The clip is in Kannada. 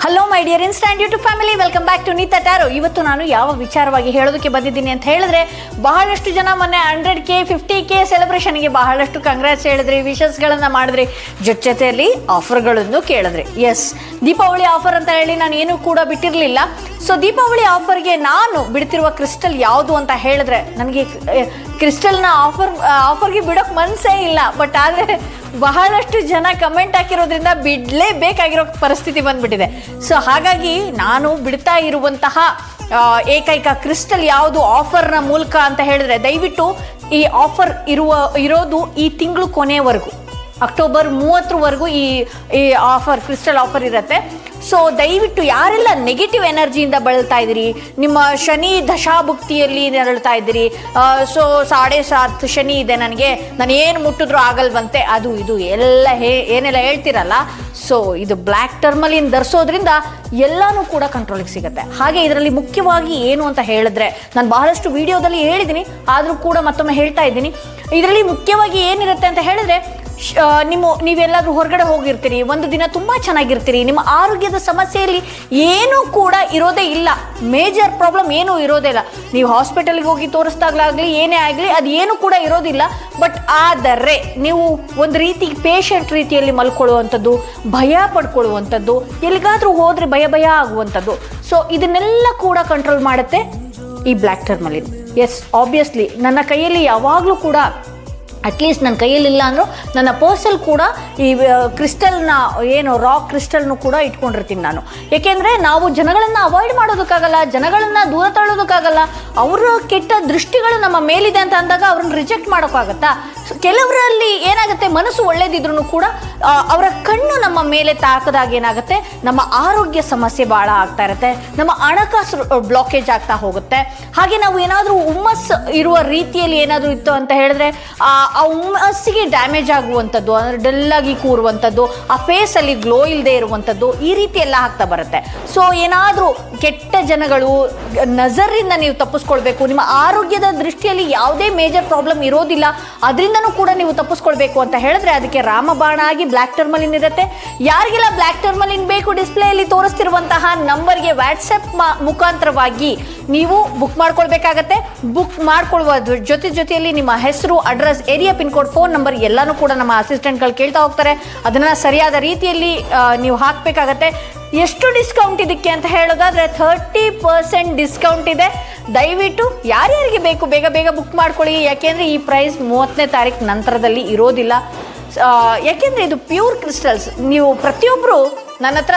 Hello my dear instant YouTube family, welcome back to Neeta tarot. ಇವತ್ತು ನಾನು ಯಾವ ವಿಚಾರವಾಗಿ ಹೇಳೋದಕ್ಕೆ ಬಂದಿದ್ದೀನಿ ಅಂತ ಹೇಳಿದ್ರೆ, ಬಹಳಷ್ಟು ಜನ ಮೊನ್ನೆ 100K 50K ಸೆಲೆಬ್ರೇಷನ್ಗೆ ಬಹಳಷ್ಟು ಕಂಗ್ರಾಟ್ಸ್ ಹೇಳಿದ್ರಿ, ವಿಶಸ್ಗಳನ್ನು ಮಾಡಿದ್ರಿ, ಜೊತೆಯಲ್ಲಿ ಆಫರ್ಗಳನ್ನು ಕೇಳಿದ್ರಿ. ಎಸ್, ದೀಪಾವಳಿ ಆಫರ್ ಅಂತ ಹೇಳಿ ನಾನು ಏನೂ ಕೂಡ ಬಿಟ್ಟಿರಲಿಲ್ಲ. ಸೊ ದೀಪಾವಳಿ ಆಫರ್ಗೆ ನಾನು ಬಿಡ್ತಿರುವ ಕ್ರಿಸ್ಟಲ್ ಯಾವುದು ಅಂತ ಹೇಳಿದ್ರೆ, ನನಗೆ ಕ್ರಿಸ್ಟಲ್ನ ಆಫರ್ಗೆ ಬಿಡೋಕೆ ಮನಸ್ಸೇ ಇಲ್ಲ. ಬಟ್ ಆದರೆ ಬಹಳಷ್ಟು ಜನ ಕಮೆಂಟ್ ಹಾಕಿರೋದ್ರಿಂದ ಬಿಡಲೇಬೇಕಾಗಿರೋ ಪರಿಸ್ಥಿತಿ ಬಂದ್ಬಿಟ್ಟಿದೆ. ಸೊ ಹಾಗಾಗಿ ನಾನು ಬಿಡ್ತಾ ಇರುವಂತಹ ಏಕೈಕ ಕ್ರಿಸ್ಟಲ್ ಯಾವುದು ಆಫರ್ನ ಮೂಲಕ ಅಂತ ಹೇಳಿದ್ರೆ, ದಯವಿಟ್ಟು ಈ ಆಫರ್ ಇರೋದು ಈ ತಿಂಗಳು ಕೊನೆವರೆಗೂ, ಅಕ್ಟೋಬರ್ 30ರವರೆಗೂ ಈ ಆಫರ್, ಕ್ರಿಸ್ಟಲ್ ಆಫರ್ ಇರುತ್ತೆ. ಸೊ ದಯವಿಟ್ಟು ಯಾರೆಲ್ಲ ನೆಗೆಟಿವ್ ಎನರ್ಜಿಯಿಂದ ಬಳಲ್ತಾ ಇದ್ದೀರಿ, ನಿಮ್ಮ ಶನಿ ದಶಾಭುಕ್ತಿಯಲ್ಲಿ ನರಳ್ತಾ ಇದ್ದೀರಿ, ಸೊ 7.5 ಶನಿ ಇದೆ ನನಗೆ, ನಾನು ಏನು ಮುಟ್ಟಿದ್ರೂ ಆಗಲ್ವಂತೆ, ಅದು ಇದು ಎಲ್ಲ ಏನೆಲ್ಲ ಹೇಳ್ತಿರಲ್ಲ, ಸೊ ಇದು ಬ್ಲ್ಯಾಕ್ ಟರ್ಮಲಿನ್ ಧರಿಸೋದ್ರಿಂದ ಎಲ್ಲನೂ ಕೂಡ ಕಂಟ್ರೋಲಿಗೆ ಸಿಗುತ್ತೆ. ಹಾಗೆ ಇದರಲ್ಲಿ ಮುಖ್ಯವಾಗಿ ಏನು ಅಂತ ಹೇಳಿದ್ರೆ, ನಾನು ಬಹಳಷ್ಟು ವಿಡಿಯೋದಲ್ಲಿ ಹೇಳಿದ್ದೀನಿ, ಆದರೂ ಕೂಡ ಮತ್ತೊಮ್ಮೆ ಹೇಳ್ತಾ ಇದ್ದೀನಿ. ಇದರಲ್ಲಿ ಮುಖ್ಯವಾಗಿ ಏನಿರುತ್ತೆ ಅಂತ ಹೇಳಿದ್ರೆ, ನೀವೆಲ್ಲಾದ್ರೂ ಹೊರಗಡೆ ಹೋಗಿರ್ತೀರಿ, ಒಂದು ದಿನ ತುಂಬ ಚೆನ್ನಾಗಿರ್ತೀರಿ, ನಿಮ್ಮ ಆರೋಗ್ಯದ ಸಮಸ್ಯೆಯಲ್ಲಿ ಏನೂ ಕೂಡ ಇರೋದೇ ಇಲ್ಲ, ಮೇಜರ್ ಪ್ರಾಬ್ಲಮ್ ಏನೂ ಇರೋದೇ ಇಲ್ಲ. ನೀವು ಹಾಸ್ಪಿಟಲ್ಗೆ ಹೋಗಿ ತೋರಿಸ್ದಾಗಲಾಗಲಿ ಏನೇ ಆಗಲಿ ಅದು ಏನೂ ಕೂಡ ಇರೋದಿಲ್ಲ. ಬಟ್ ಆದರೆ ನೀವು ಒಂದು ರೀತಿ ಪೇಷಂಟ್ ರೀತಿಯಲ್ಲಿ ಮಲ್ಕೊಳ್ಳುವಂಥದ್ದು, ಭಯ ಪಡ್ಕೊಳ್ಳುವಂಥದ್ದು, ಎಲ್ಲಿಗಾದರೂ ಹೋದರೆ ಭಯ ಆಗುವಂಥದ್ದು, ಸೊ ಇದನ್ನೆಲ್ಲ ಕೂಡ ಕಂಟ್ರೋಲ್ ಮಾಡುತ್ತೆ ಈ ಬ್ಲ್ಯಾಕ್ ಟರ್ಮಲಿನ್. ಎಸ್, ಆಬ್ವಿಯಸ್ಲಿ ನನ್ನ ಕೈಯಲ್ಲಿ ಯಾವಾಗಲೂ ಕೂಡ, ಅಟ್ಲೀಸ್ಟ್ ನನ್ನ ಕೈಯಲ್ಲಿಲ್ಲ ಅಂದರೂ ನನ್ನ ಪರ್ಸಲ್ಲಿ ಕೂಡ ಈ ಕ್ರಿಸ್ಟಲ್ನ ಏನು ರಾಕ್ ಕ್ರಿಸ್ಟಲ್ನು ಕೂಡ ಇಟ್ಕೊಂಡಿರ್ತೀನಿ ನಾನು. ಏಕೆಂದರೆ ನಾವು ಜನಗಳನ್ನು ಅವಾಯ್ಡ್ ಮಾಡೋದಕ್ಕಾಗಲ್ಲ, ಜನಗಳನ್ನು ದೂರ ತಳ್ಳೋದಕ್ಕಾಗಲ್ಲ, ಅವರ ಕೆಟ್ಟ ದೃಷ್ಟಿಗಳು ನಮ್ಮ ಮೇಲಿದೆ ಅಂತ ಅಂದಾಗ ಅವ್ರನ್ನ ರಿಜೆಕ್ಟ್ ಮಾಡೋಕ್ಕಾಗತ್ತಾ? ಕೆಲವರಲ್ಲಿ ಏನಾಗುತ್ತೆ, ಮನಸ್ಸು ಒಳ್ಳೇದಿದ್ರು ಕೂಡ ಅವರ ಕಣ್ಣು ನಮ್ಮ ಮೇಲೆ ತಾಕದಾಗ ಏನಾಗುತ್ತೆ, ನಮ್ಮ ಆರೋಗ್ಯ ಸಮಸ್ಯೆ ಭಾಳ ಆಗ್ತಾ ಇರುತ್ತೆ, ನಮ್ಮ ಹಣಕಾಸು ಬ್ಲಾಕೇಜ್ ಆಗ್ತಾ ಹೋಗುತ್ತೆ. ಹಾಗೆ ನಾವು ಏನಾದರೂ ಹುಮ್ಮಸ್ ಇರುವ ರೀತಿಯಲ್ಲಿ ಏನಾದರೂ ಇತ್ತು ಅಂತ ಹೇಳಿದ್ರೆ, ಆ ಹುಮ್ಮಸ್ಸಿಗೆ ಡ್ಯಾಮೇಜ್ ಆಗುವಂಥದ್ದು, ಅಂದರೆ ಡಲ್ಲಾಗಿ ಕೂರುವಂಥದ್ದು, ಆ ಫೇಸಲ್ಲಿ ಗ್ಲೋ ಇಲ್ಲದೆ ಇರುವಂಥದ್ದು, ಈ ರೀತಿ ಎಲ್ಲ ಆಗ್ತಾ ಬರುತ್ತೆ. ಸೊ ಏನಾದರೂ ಕೆಟ್ಟ ಜನಗಳು ನಜರಿಂದ ನೀವು ತಪ್ಪಿಸ್ಕೊಳ್ಬೇಕು, ನಿಮ್ಮ ಆರೋಗ್ಯದ ದೃಷ್ಟಿಯಲ್ಲಿ ಯಾವುದೇ ಮೇಜರ್ ಪ್ರಾಬ್ಲಮ್ ಇರೋದಿಲ್ಲ, ಅದರಿಂದನೂ ಕೂಡ ನೀವು ತಪ್ಪಿಸ್ಕೊಳ್ಬೇಕು ಅಂತ ಹೇಳಿದ್ರೆ, ಅದಕ್ಕೆ ರಾಮಬಾಣ ಆಗಿ ಬ್ಲ್ಯಾಕ್ ಟರ್ಮಲಿನ್ ಇರುತ್ತೆ. ಯಾರಿಗೆಲ್ಲ ಬ್ಲ್ಯಾಕ್ ಟರ್ಮಲಿನ್ ಬೇಕು, ಡಿಸ್ಪ್ಲೇಯಲ್ಲಿ ತೋರಿಸ್ತಿರುವಂತಹ ನಂಬರ್ಗೆ ವಾಟ್ಸಪ್ ಮುಖಾಂತರವಾಗಿ ನೀವು ಬುಕ್ ಮಾಡ್ಕೊಳ್ಬೇಕಾಗತ್ತೆ. ಬುಕ್ ಮಾಡ್ಕೊಳ್ಳುವ ಜೊತೆಯಲ್ಲಿ ನಿಮ್ಮ ಹೆಸರು, address, area, pin code, phone number ಎಲ್ಲನೂ ಕೂಡ ನಮ್ಮ ಅಸಿಸ್ಟೆಂಟ್ಗಳು ಕೇಳ್ತಾ ಹೋಗ್ತಾರೆ. ಅದನ್ನು ಸರಿಯಾದ ರೀತಿಯಲ್ಲಿ ನೀವು ಹಾಕಬೇಕಾಗತ್ತೆ. ಎಷ್ಟು ಡಿಸ್ಕೌಂಟ್ ಇದಕ್ಕೆ ಅಂತ ಹೇಳೋದಾದ್ರೆ 30% ಡಿಸ್ಕೌಂಟ್ ಇದೆ. ದಯವಿಟ್ಟು ಯಾರ್ಯಾರಿಗೆ ಬೇಕು ಬೇಗ ಬುಕ್ ಮಾಡ್ಕೊಳ್ಳಿ. ಯಾಕೆಂದರೆ ಈ ಪ್ರೈಸ್ 30ನೇ ತಾರೀಕು ನಂತರದಲ್ಲಿ ಇರೋದಿಲ್ಲ. ಯಾಕೆಂದರೆ ಇದು ಪ್ಯೂರ್ ಕ್ರಿಸ್ಟಲ್ಸ್. ನೀವು ಪ್ರತಿಯೊಬ್ಬರು ನನ್ನ ಹತ್ರ